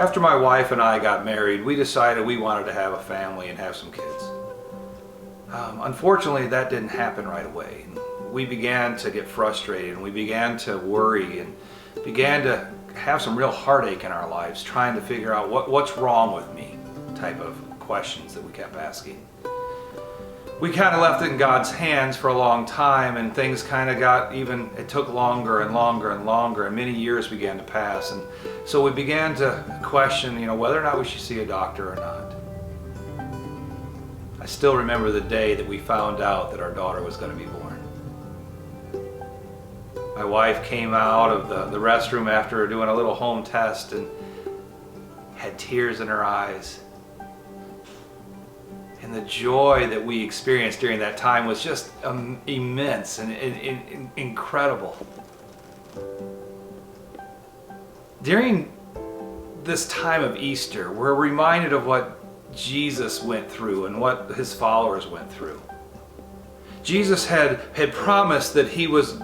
After my wife and I got married, we decided we wanted to have a family and have some kids. Unfortunately, that didn't happen right away. We began to get frustrated and we began to worry and began to have some real heartache in our lives, trying to figure out what's wrong with me type of questions that we kept asking. We kind of left it in God's hands for a long time, and things kind of it took longer and longer and longer, and many years began to pass. And so we began to question, whether or not we should see a doctor or not. I still remember the day that we found out that our daughter was going to be born. My wife came out of the restroom after doing a little home test and had tears in her eyes. And the joy that we experienced during that time was just immense and incredible. During this time of Easter, we're reminded of what Jesus went through and what his followers went through. Jesus had promised that he was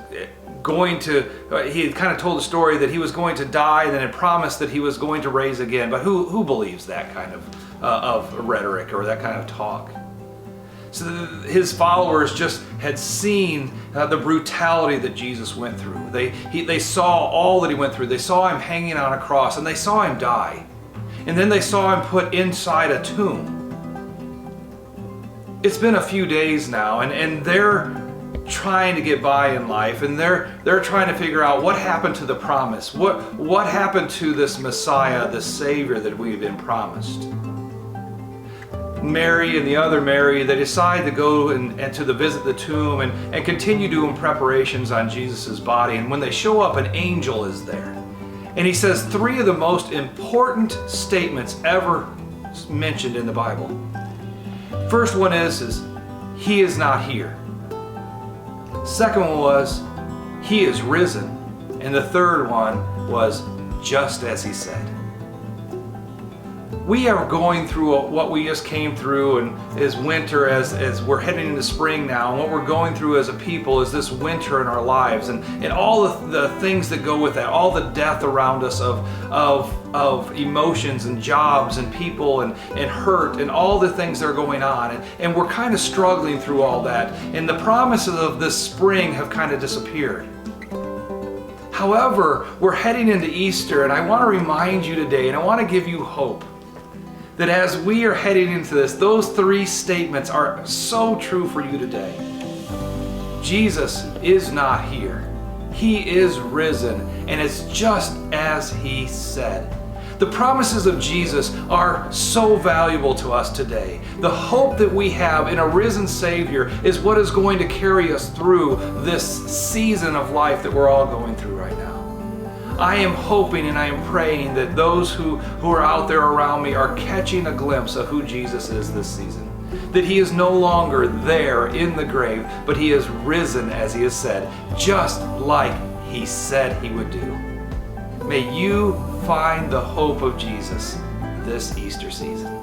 he had kind of told the story that he was going to die, and then had promised that he was going to raise again. But who believes that kind of rhetoric or that kind of talk? So his followers just had seen the brutality that Jesus went through. They saw all that he went through. They saw him hanging on a cross, and they saw him die. And then they saw him put inside a tomb. It's been a few days now, and they're trying to get by in life, and they're trying to figure out what happened to the promise. What happened to this Messiah, the Savior that we've been promised? Mary and the other Mary, they decide to go and to visit the tomb and continue doing preparations on Jesus' body. And when they show up, an angel is there. And he says three of the most important statements ever mentioned in the Bible. First one is he is not here. Second one was, he is risen. And the third one was, just as he said. We are going through what we just came through, and is winter as we're heading into spring now. And what we're going through as a people is this winter in our lives, and all the things that go with that, all the death around us of emotions and jobs and people and hurt and all the things that are going on. And we're kind of struggling through all that. And the promises of this spring have kind of disappeared. However, we're heading into Easter, and I want to remind you today, and I want to give you hope, that as we are heading into this, those three statements are so true for you today. Jesus is not here. He is risen, and it's just as he said. The promises of Jesus are so valuable to us today. The hope that we have in a risen Savior is what is going to carry us through this season of life that we're all going through right now. I am hoping and I am praying that those who are out there around me are catching a glimpse of who Jesus is this season. That he is no longer there in the grave, but he is risen, as he has said, just like he said he would do. May you find the hope of Jesus this Easter season.